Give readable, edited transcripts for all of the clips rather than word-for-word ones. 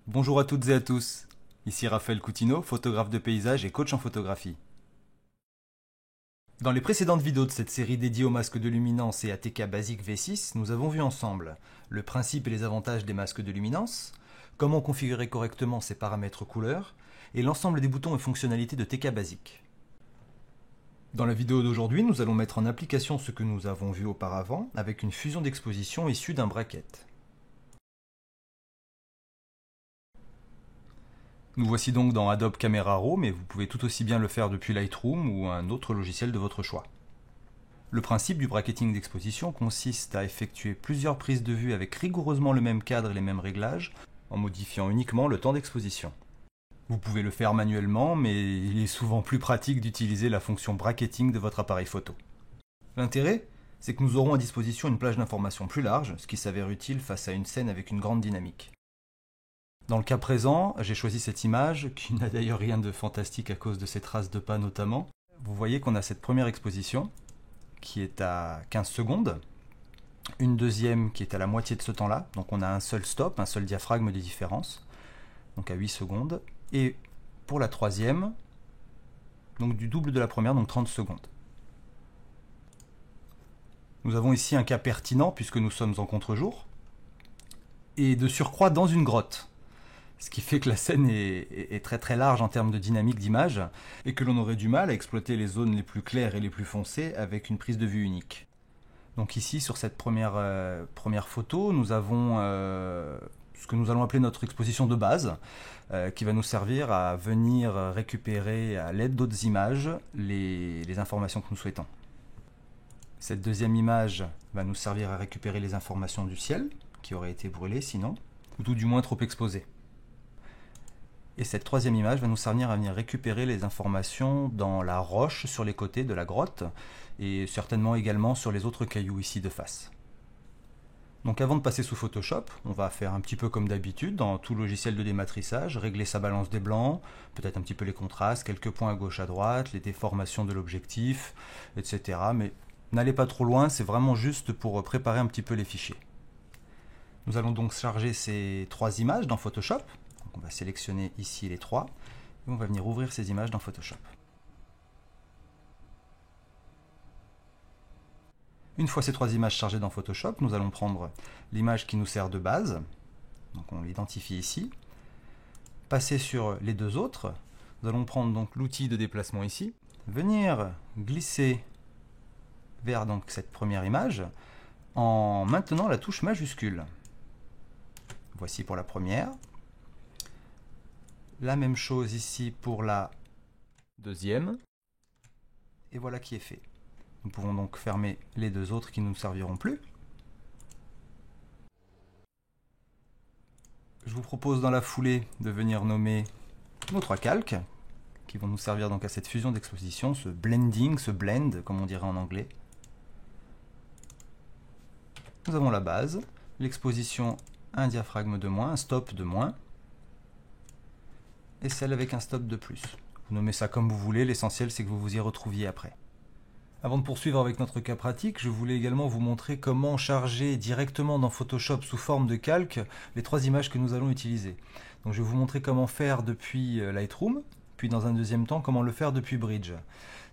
Bonjour à toutes et à tous, ici Raphaël Coutinho, photographe de paysage et coach en photographie. Dans les précédentes vidéos de cette série dédiée aux masques de luminance et à TK Basic V6, nous avons vu ensemble le principe et les avantages des masques de luminance, comment configurer correctement ses paramètres couleurs, et l'ensemble des boutons et fonctionnalités de TK Basic. Dans la vidéo d'aujourd'hui, nous allons mettre en application ce que nous avons vu auparavant avec une fusion d'exposition issue d'un bracket. Nous voici donc dans Adobe Camera Raw, mais vous pouvez tout aussi bien le faire depuis Lightroom ou un autre logiciel de votre choix. Le principe du bracketing d'exposition consiste à effectuer plusieurs prises de vue avec rigoureusement le même cadre et les mêmes réglages, en modifiant uniquement le temps d'exposition. Vous pouvez le faire manuellement, mais il est souvent plus pratique d'utiliser la fonction bracketing de votre appareil photo. L'intérêt, c'est que nous aurons à disposition une plage d'informations plus large, ce qui s'avère utile face à une scène avec une grande dynamique. Dans le cas présent, j'ai choisi cette image, qui n'a d'ailleurs rien de fantastique à cause de ces traces de pas notamment. Vous voyez qu'on a cette première exposition, qui est à 15 secondes, une deuxième qui est à la moitié de ce temps-là, donc on a un seul stop, un seul diaphragme de différence, donc à 8 secondes, et pour la troisième, donc du double de la première, donc 30 secondes. Nous avons ici un cas pertinent, puisque nous sommes en contre-jour, et de surcroît dans une grotte. Ce qui fait que la scène est très très large en termes de dynamique d'image et que l'on aurait du mal à exploiter les zones les plus claires et les plus foncées avec une prise de vue unique. Donc ici sur cette première photo, nous avons ce que nous allons appeler notre exposition de base qui va nous servir à venir récupérer à l'aide d'autres images les informations que nous souhaitons. Cette deuxième image va nous servir à récupérer les informations du ciel qui auraient été brûlées sinon, ou tout du moins trop exposées. Et cette troisième image va nous servir à venir récupérer les informations dans la roche sur les côtés de la grotte et certainement également sur les autres cailloux ici de face. Donc avant de passer sous Photoshop, on va faire un petit peu comme d'habitude dans tout logiciel de dématrissage, régler sa balance des blancs, peut-être un petit peu les contrastes, quelques points à gauche à droite, les déformations de l'objectif, etc. Mais n'allez pas trop loin, c'est vraiment juste pour préparer un petit peu les fichiers. Nous allons donc charger ces trois images dans Photoshop. On va sélectionner ici les trois et on va venir ouvrir ces images dans Photoshop. Une fois ces trois images chargées dans Photoshop, nous allons prendre l'image qui nous sert de base, donc on l'identifie ici, passer sur les deux autres, nous allons prendre donc l'outil de déplacement ici, venir glisser vers donc cette première image en maintenant la touche majuscule. Voici pour la première. La même chose ici pour la deuxième. Et voilà qui est fait. Nous pouvons donc fermer les deux autres qui ne nous serviront plus. Je vous propose dans la foulée de venir nommer nos trois calques qui vont nous servir donc à cette fusion d'exposition, ce blending, ce blend comme on dirait en anglais. Nous avons la base, l'exposition, un diaphragme de moins, un stop de moins, et celle avec un stop de plus. Vous nommez ça comme vous voulez, l'essentiel c'est que vous vous y retrouviez après. Avant de poursuivre avec notre cas pratique, je voulais également vous montrer comment charger directement dans Photoshop sous forme de calque les trois images que nous allons utiliser. Donc je vais vous montrer comment faire depuis Lightroom, puis dans un deuxième temps comment le faire depuis Bridge.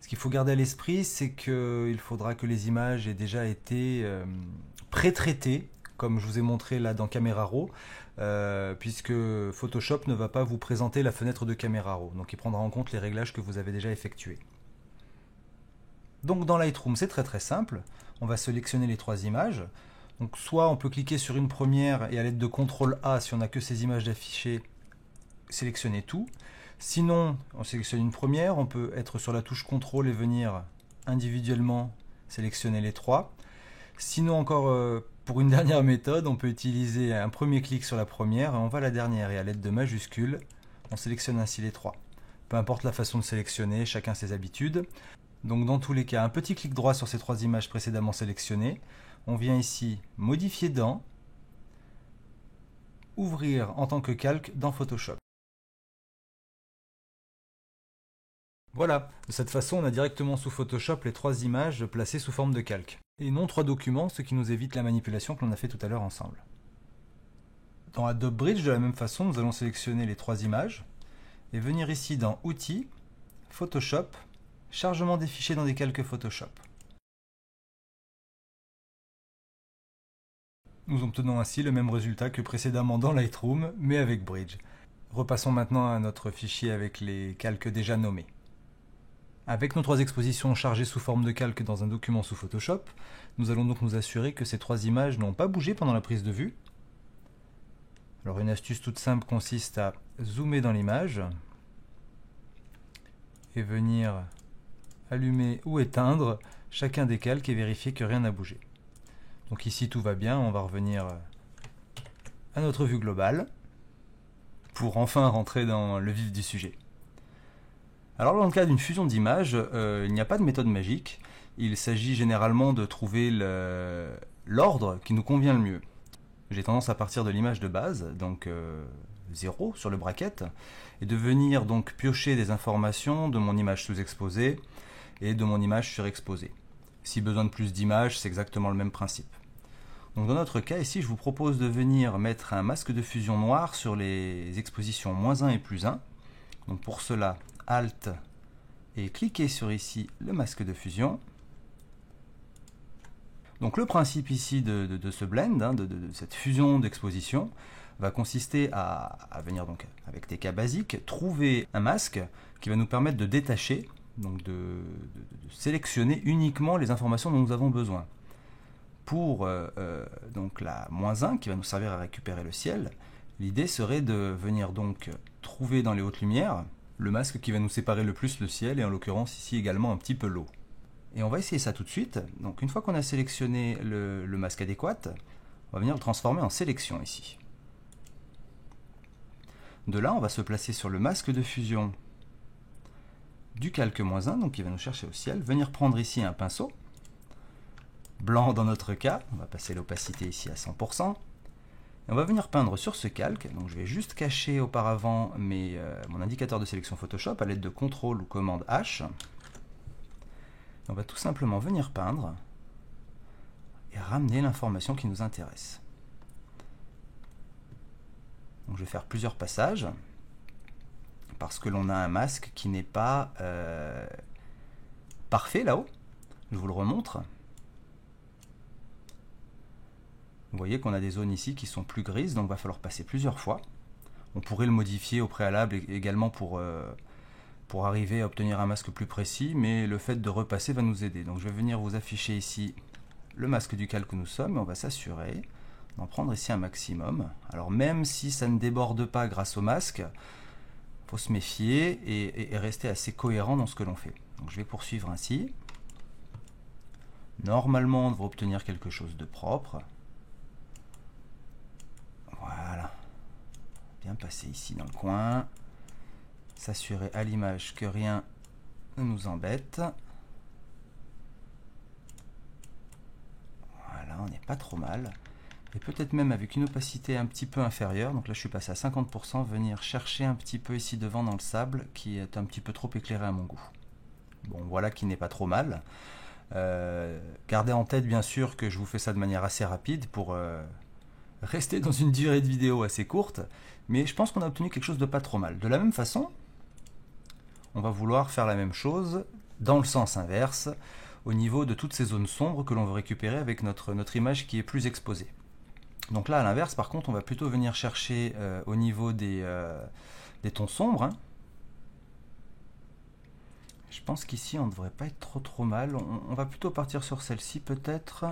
Ce qu'il faut garder à l'esprit, c'est qu'il faudra que les images aient déjà été pré-traitées, comme je vous ai montré là dans Camera Raw, puisque Photoshop ne va pas vous présenter la fenêtre de Camera Raw, donc il prendra en compte les réglages que vous avez déjà effectués. Donc dans Lightroom, c'est très simple, on va sélectionner les trois images, donc soit on peut cliquer sur une première et à l'aide de CTRL A, si on n'a que ces images d'afficher, sélectionner tout. Sinon, on sélectionne une première, on peut être sur la touche CTRL et venir individuellement sélectionner les trois. Sinon encore, pour une dernière méthode, on peut utiliser un premier clic sur la première et on va à la dernière et à l'aide de majuscules, on sélectionne ainsi les trois. Peu importe la façon de sélectionner, chacun ses habitudes. Donc dans tous les cas, un petit clic droit sur ces trois images précédemment sélectionnées. On vient ici modifier dans, ouvrir en tant que calque dans Photoshop. Voilà, de cette façon on a directement sous Photoshop les trois images placées sous forme de calque. Et non trois documents, ce qui nous évite la manipulation que l'on a fait tout à l'heure ensemble. Dans Adobe Bridge, de la même façon, nous allons sélectionner les 3 images et venir ici dans Outils, Photoshop, Chargement des fichiers dans des calques Photoshop. Nous obtenons ainsi le même résultat que précédemment dans Lightroom, mais avec Bridge. Repassons maintenant à notre fichier avec les calques déjà nommés. Avec nos 3 expositions chargées sous forme de calque dans un document sous Photoshop, nous allons donc nous assurer que ces 3 images n'ont pas bougé pendant la prise de vue. Alors une astuce toute simple consiste à zoomer dans l'image et venir allumer ou éteindre chacun des calques et vérifier que rien n'a bougé. Donc ici tout va bien, on va revenir à notre vue globale pour enfin rentrer dans le vif du sujet. Alors dans le cas d'une fusion d'images, il n'y a pas de méthode magique, il s'agit généralement de trouver l'ordre qui nous convient le mieux. J'ai tendance à partir de l'image de base, donc 0 sur le bracket, et de venir donc piocher des informations de mon image sous-exposée et de mon image surexposée. Si besoin de plus d'images, c'est exactement le même principe. Donc dans notre cas, ici, je vous propose de venir mettre un masque de fusion noir sur les expositions -1 et +1. Donc pour cela, Alt et cliquez sur ici le masque de fusion. Donc le principe ici de ce blend, de cette fusion d'exposition, va consister à venir donc avec des cas basiques, trouver un masque qui va nous permettre de détacher, donc de sélectionner uniquement les informations dont nous avons besoin. Pour donc la -1 qui va nous servir à récupérer le ciel, l'idée serait de venir donc trouver dans les hautes lumières le masque qui va nous séparer le plus le ciel et en l'occurrence ici également un petit peu l'eau. Et on va essayer ça tout de suite. Donc une fois qu'on a sélectionné le masque adéquat, on va venir le transformer en sélection ici. De là, on va se placer sur le masque de fusion du calque -1, donc qui va nous chercher au ciel, venir prendre ici un pinceau, blanc dans notre cas, on va passer l'opacité ici à 100%, et on va venir peindre sur ce calque, donc je vais juste cacher auparavant mon indicateur de sélection Photoshop à l'aide de CTRL ou commande H. On va tout simplement venir peindre et ramener l'information qui nous intéresse. Donc je vais faire plusieurs passages parce que l'on a un masque qui n'est pas parfait là-haut. Je vous le remontre. Vous voyez qu'on a des zones ici qui sont plus grises, donc il va falloir passer plusieurs fois. On pourrait le modifier au préalable également pour arriver à obtenir un masque plus précis, mais le fait de repasser va nous aider. Donc je vais venir vous afficher ici le masque du calque que nous sommes, et on va s'assurer d'en prendre ici un maximum. Alors même si ça ne déborde pas grâce au masque, il faut se méfier et rester assez cohérent dans ce que l'on fait. Donc je vais poursuivre ainsi. Normalement, on devrait obtenir quelque chose de propre. Voilà. Bien passer ici dans le coin. S'assurer à l'image que rien ne nous embête. Voilà, on n'est pas trop mal. Et peut-être même avec une opacité un petit peu inférieure, donc là je suis passé à 50%, venir chercher un petit peu ici devant dans le sable qui est un petit peu trop éclairé à mon goût. Bon, voilà qui n'est pas trop mal. Gardez en tête bien sûr que je vous fais ça de manière assez rapide pour rester dans une durée de vidéo assez courte, mais je pense qu'on a obtenu quelque chose de pas trop mal. De la même façon, on va vouloir faire la même chose dans le sens inverse, au niveau de toutes ces zones sombres que l'on veut récupérer avec notre image qui est plus exposée. Donc là, à l'inverse, par contre, on va plutôt venir chercher au niveau des tons sombres. Hein. Je pense qu'ici, on ne devrait pas être trop mal. On va plutôt partir sur celle-ci, peut-être.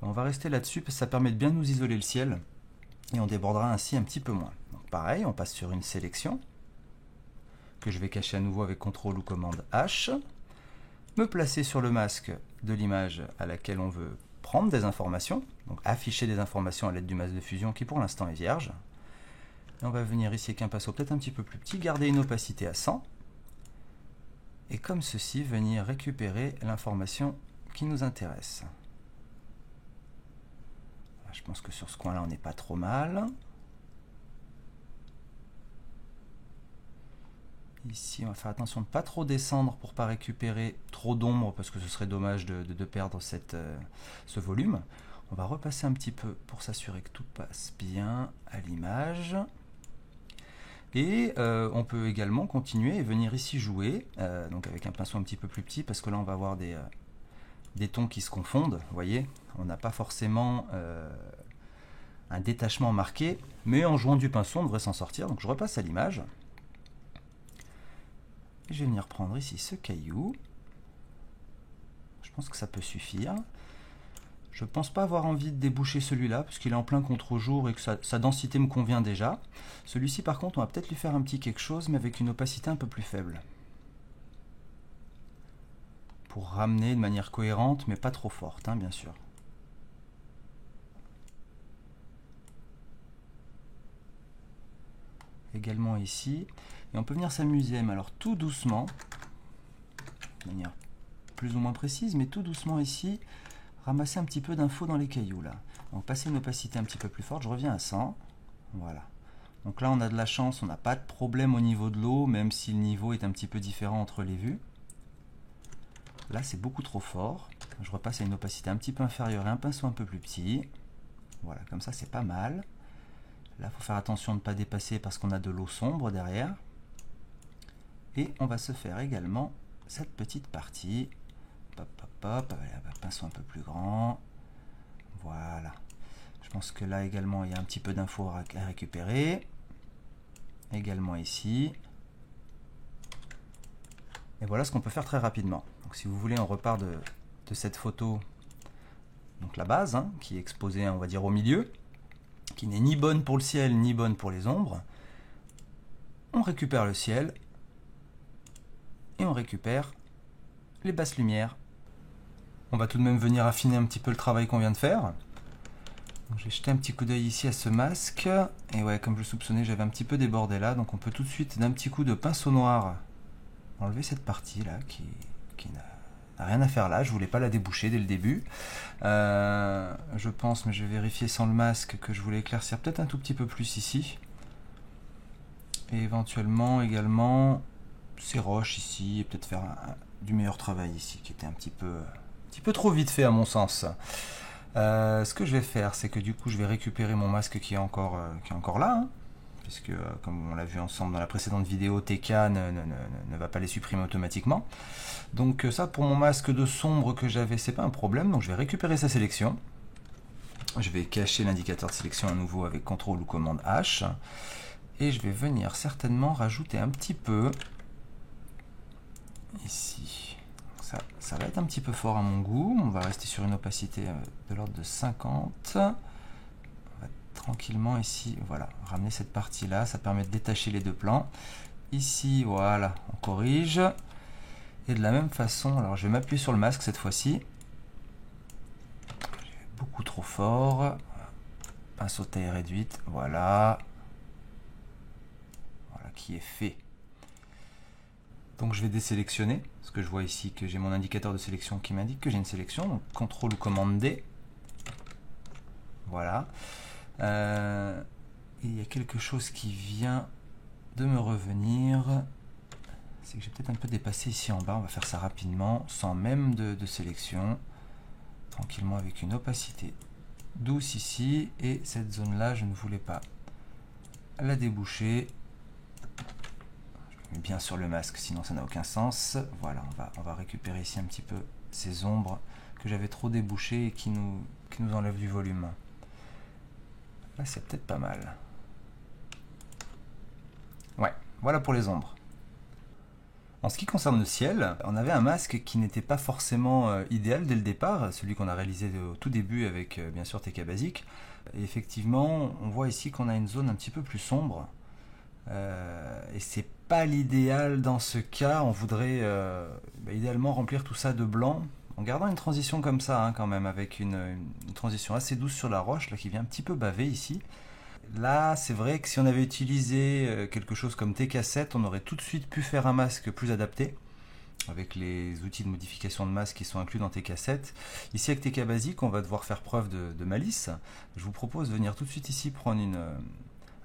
On va rester là-dessus, parce que ça permet de bien nous isoler le ciel. Et on débordera ainsi un petit peu moins. Donc pareil, on passe sur une sélection, que je vais cacher à nouveau avec CTRL ou commande H. Me placer sur le masque de l'image à laquelle on veut prendre des informations, donc afficher des informations à l'aide du masque de fusion qui pour l'instant est vierge. Et on va venir ici avec un pinceau peut-être un petit peu plus petit, garder une opacité à 100, et comme ceci, venir récupérer l'information qui nous intéresse. Je pense que sur ce coin-là, on n'est pas trop mal. Ici, on va faire attention de ne pas trop descendre pour ne pas récupérer trop d'ombre, parce que ce serait dommage de perdre ce volume. On va repasser un petit peu pour s'assurer que tout passe bien à l'image. Et on peut également continuer et venir ici jouer, donc avec un pinceau un petit peu plus petit, parce que là on va avoir des tons qui se confondent, vous voyez. On n'a pas forcément un détachement marqué, mais en jouant du pinceau on devrait s'en sortir. Donc je repasse à l'image. Et je vais venir prendre ici ce caillou. Je pense que ça peut suffire. Je ne pense pas avoir envie de déboucher celui-là, parce qu'il est en plein contre-jour et que sa densité me convient déjà. Celui-ci, par contre, on va peut-être lui faire un petit quelque chose, mais avec une opacité un peu plus faible. Pour ramener de manière cohérente, mais pas trop forte, hein, bien sûr. Également ici. Et on peut venir s'amuser, mais alors tout doucement, de manière plus ou moins précise, mais tout doucement ici, ramasser un petit peu d'infos dans les cailloux là. Donc passer une opacité un petit peu plus forte, je reviens à 100. Voilà. Donc là on a de la chance, on n'a pas de problème au niveau de l'eau, même si le niveau est un petit peu différent entre les vues. Là c'est beaucoup trop fort. Je repasse à une opacité un petit peu inférieure et un pinceau un peu plus petit. Voilà, comme ça c'est pas mal. Là il faut faire attention de ne pas dépasser parce qu'on a de l'eau sombre derrière. Et on va se faire également cette petite partie. Hop, hop, hop, avec un pinceau un peu plus grand. Voilà. Je pense que là également il y a un petit peu d'infos à récupérer. Également ici. Et voilà ce qu'on peut faire très rapidement. Donc si vous voulez, on repart de cette photo, donc la base, hein, qui est exposée, on va dire, au milieu, qui n'est ni bonne pour le ciel, ni bonne pour les ombres. On récupère le ciel. Et on récupère les basses lumières. On va tout de même venir affiner un petit peu le travail qu'on vient de faire. Donc, je vais jeter un petit coup d'œil ici à ce masque. Et ouais, comme je le soupçonnais, j'avais un petit peu débordé là. Donc on peut tout de suite, d'un petit coup de pinceau noir, enlever cette partie là qui n'a rien à faire là. Je voulais pas la déboucher dès le début. Je pense, mais je vais vérifier sans le masque, que je voulais éclaircir peut-être un tout petit peu plus ici. Et éventuellement également ces roches ici. Et peut-être faire du meilleur travail ici, qui était un petit peu trop vite fait à mon sens. Ce que je vais faire, c'est que du coup je vais récupérer mon masque qui est encore là, hein, puisque comme on l'a vu ensemble dans la précédente vidéo, TK ne va pas les supprimer automatiquement. Donc ça, pour mon masque de sombre que j'avais, c'est pas un problème. Donc je vais récupérer sa sélection. Je vais cacher l'indicateur de sélection à nouveau avec CTRL ou commande H. Et je vais venir certainement rajouter un petit peu ici. Ça va être un petit peu fort à mon goût. On va rester sur une opacité de l'ordre de 50. On va tranquillement ici, voilà, ramener cette partie là. Ça permet de détacher les deux plans. Ici, voilà, on corrige. Et de la même façon, alors je vais m'appuyer sur le masque cette fois-ci. Beaucoup trop fort. Pinceau taille réduite, voilà. Voilà qui est fait. Donc je vais désélectionner, parce que je vois ici que j'ai mon indicateur de sélection qui m'indique que j'ai une sélection. Donc CTRL ou commande D. Voilà. Il y a quelque chose qui vient de me revenir. C'est que j'ai peut-être un peu dépassé ici en bas. On va faire ça rapidement, sans même de sélection. Tranquillement avec une opacité douce ici. Et cette zone-là, je ne voulais pas la déboucher. Bien sur le masque, sinon ça n'a aucun sens. Voilà, on va récupérer ici un petit peu ces ombres que j'avais trop débouchées et qui nous enlèvent du volume. Là, c'est peut-être pas mal. Ouais, voilà pour les ombres. En ce qui concerne le ciel, on avait un masque qui n'était pas forcément idéal dès le départ, celui qu'on a réalisé au tout début avec bien sûr TK Basic. Et effectivement, on voit ici qu'on a une zone un petit peu plus sombre. Et c'est pas l'idéal dans ce cas. On voudrait idéalement remplir tout ça de blanc en gardant une transition comme ça, hein, quand même, avec une transition assez douce sur la roche là, qui vient un petit peu baver ici. Là, c'est vrai que si on avait utilisé quelque chose comme TK7, on aurait tout de suite pu faire un masque plus adapté avec les outils de modification de masque qui sont inclus dans TK7. Ici avec TK Basic, on va devoir faire preuve de malice. Je vous propose de venir tout de suite ici prendre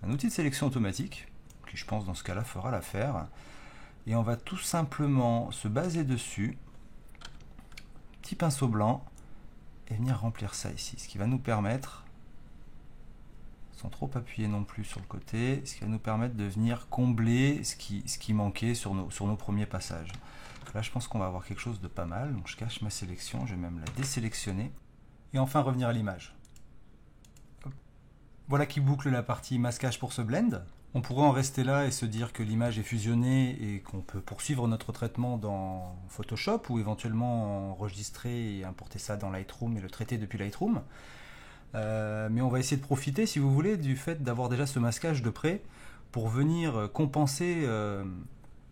un outil de sélection automatique qui, je pense, dans ce cas-là fera l'affaire, et on va tout simplement se baser dessus, petit pinceau blanc, et venir remplir ça ici, ce qui va nous permettre, sans trop appuyer non plus sur le côté, ce qui va nous permettre de venir combler ce qui manquait sur nos premiers passages. Là, je pense qu'on va avoir quelque chose de pas mal. Donc, je cache ma sélection, je vais même la désélectionner. Et enfin, revenir à l'image. Voilà qui boucle la partie masquage pour ce blend. On pourrait en rester là et se dire que l'image est fusionnée et qu'on peut poursuivre notre traitement dans Photoshop ou éventuellement enregistrer et importer ça dans Lightroom et le traiter depuis Lightroom. Mais on va essayer de profiter, si vous voulez, du fait d'avoir déjà ce masquage de près pour venir compenser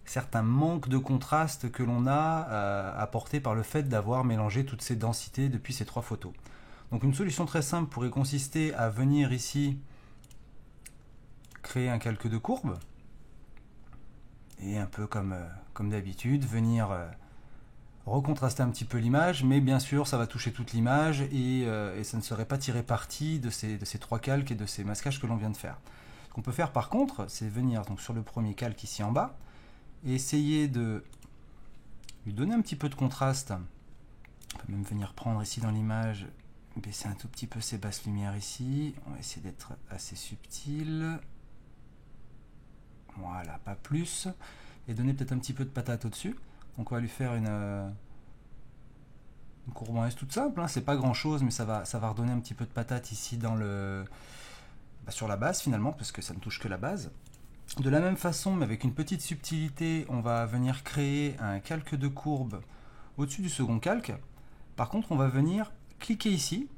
certains manques de contraste que l'on a apportés par le fait d'avoir mélangé toutes ces densités depuis ces 3 photos. Donc une solution très simple pourrait consister à venir ici créer un calque de courbe et un peu comme d'habitude venir recontraster un petit peu l'image, mais bien sûr ça va toucher toute l'image et ça ne serait pas tiré parti de ces 3 calques et de ces masquages que l'on vient de faire. Ce qu'on peut faire par contre, c'est venir donc sur le premier calque ici en bas et essayer de lui donner un petit peu de contraste. On peut même venir prendre ici dans l'image, baisser un tout petit peu ces basses lumières ici. On va essayer d'être assez subtil. Voilà, pas plus. Et donner peut-être un petit peu de patate au-dessus. Donc on va lui faire une courbe en S toute simple. Hein. C'est pas grand-chose, mais ça va redonner un petit peu de patate ici dans sur la base finalement, parce que ça ne touche que la base. De la même façon, mais avec une petite subtilité, on va venir créer un calque de courbe au-dessus du second calque. Par contre, on va venir cliquer ici,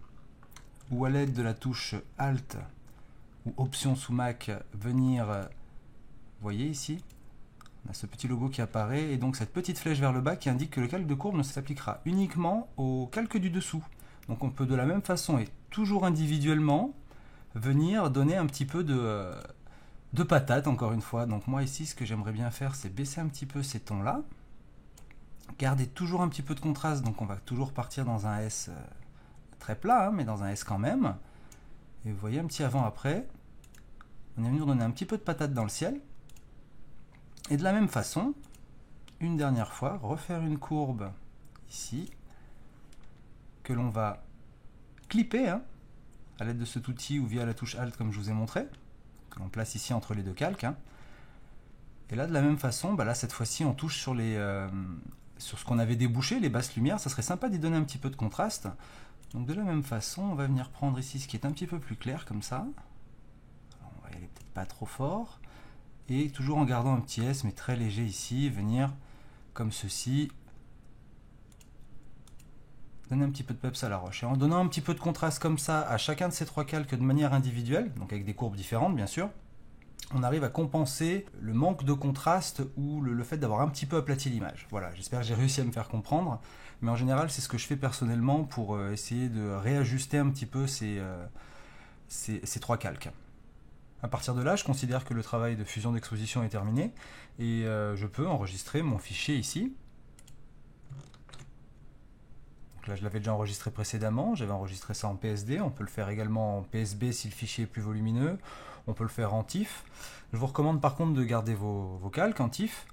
ou à l'aide de la touche Alt ou Option sous Mac, venir, vous voyez ici, on a ce petit logo qui apparaît, et donc cette petite flèche vers le bas qui indique que le calque de courbe ne s'appliquera uniquement au calque du dessous. Donc on peut de la même façon, et toujours individuellement, venir donner un petit peu de patate, encore une fois. Donc moi ici, ce que j'aimerais bien faire, c'est baisser un petit peu ces tons-là, garder toujours un petit peu de contraste, donc on va toujours partir dans un S très plat, hein, mais dans un S quand même. Et vous voyez un petit avant-après, on est venu donner un petit peu de patate dans le ciel. Et de la même façon, une dernière fois, refaire une courbe ici, que l'on va clipper, hein, à l'aide de cet outil ou via la touche Alt comme je vous ai montré, que l'on place ici entre les 2 calques. Hein. Et là, de la même façon, là cette fois-ci, on touche sur ce qu'on avait débouché, les basses lumières. Ça serait sympa d'y donner un petit peu de contraste. Donc de la même façon, on va venir prendre ici ce qui est un petit peu plus clair, comme ça. Alors, on va y aller peut-être pas trop fort. Et toujours en gardant un petit S, mais très léger ici, venir comme ceci. Donner un petit peu de peps à la roche. Et en donnant un petit peu de contraste comme ça à chacun de ces 3 calques de manière individuelle, donc avec des courbes différentes bien sûr, on arrive à compenser le manque de contraste ou le fait d'avoir un petit peu aplati l'image. Voilà, j'espère que j'ai réussi à me faire comprendre, mais en général c'est ce que je fais personnellement pour essayer de réajuster un petit peu ces 3 calques. À partir de là, je considère que le travail de fusion d'exposition est terminé et je peux enregistrer mon fichier ici. Donc là, je l'avais déjà enregistré précédemment, j'avais enregistré ça en PSD, on peut le faire également en PSB si le fichier est plus volumineux, on peut le faire en TIFF. Je vous recommande par contre de garder vos calques en TIFF,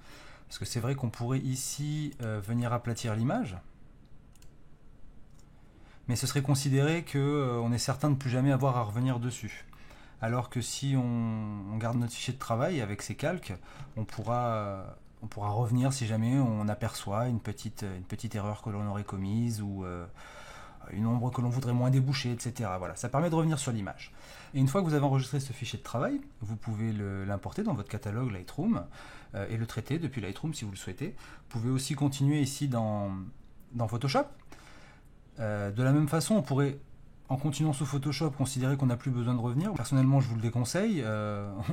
parce que c'est vrai qu'on pourrait ici venir aplatir l'image, mais ce serait considéré qu'on est certain de ne plus jamais avoir à revenir dessus. Alors que si on garde notre fichier de travail avec ces calques, on pourra revenir si jamais on aperçoit une petite erreur que l'on aurait commise ou une ombre que l'on voudrait moins déboucher, etc. Voilà, ça permet de revenir sur l'image. Et une fois que vous avez enregistré ce fichier de travail, vous pouvez l'importer dans votre catalogue Lightroom et le traiter depuis Lightroom si vous le souhaitez. Vous pouvez aussi continuer ici dans Photoshop. De la même façon, on pourrait, en continuant sous Photoshop, considérer qu'on n'a plus besoin de revenir. Personnellement, je vous le déconseille.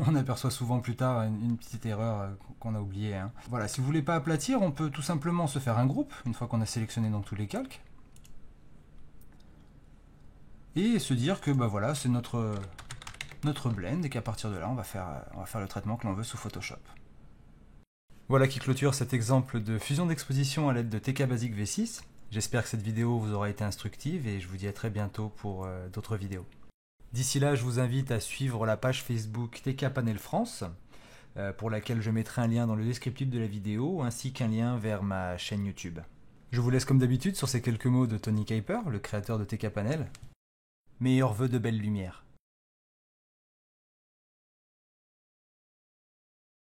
On aperçoit souvent plus tard une petite erreur qu'on a oubliée. Hein. Voilà, si vous ne voulez pas aplatir, on peut tout simplement se faire un groupe, une fois qu'on a sélectionné dans tous les calques. Et se dire que voilà, c'est notre blend et qu'à partir de là, on va faire le traitement que l'on veut sous Photoshop. Voilà qui clôture cet exemple de fusion d'exposition à l'aide de TK Basic V6. J'espère que cette vidéo vous aura été instructive et je vous dis à très bientôt pour d'autres vidéos. D'ici là, je vous invite à suivre la page Facebook TK Panel France, pour laquelle je mettrai un lien dans le descriptif de la vidéo, ainsi qu'un lien vers ma chaîne YouTube. Je vous laisse comme d'habitude sur ces quelques mots de Tony Kuiper, le créateur de TK Panel. Meilleurs vœux de belle lumière.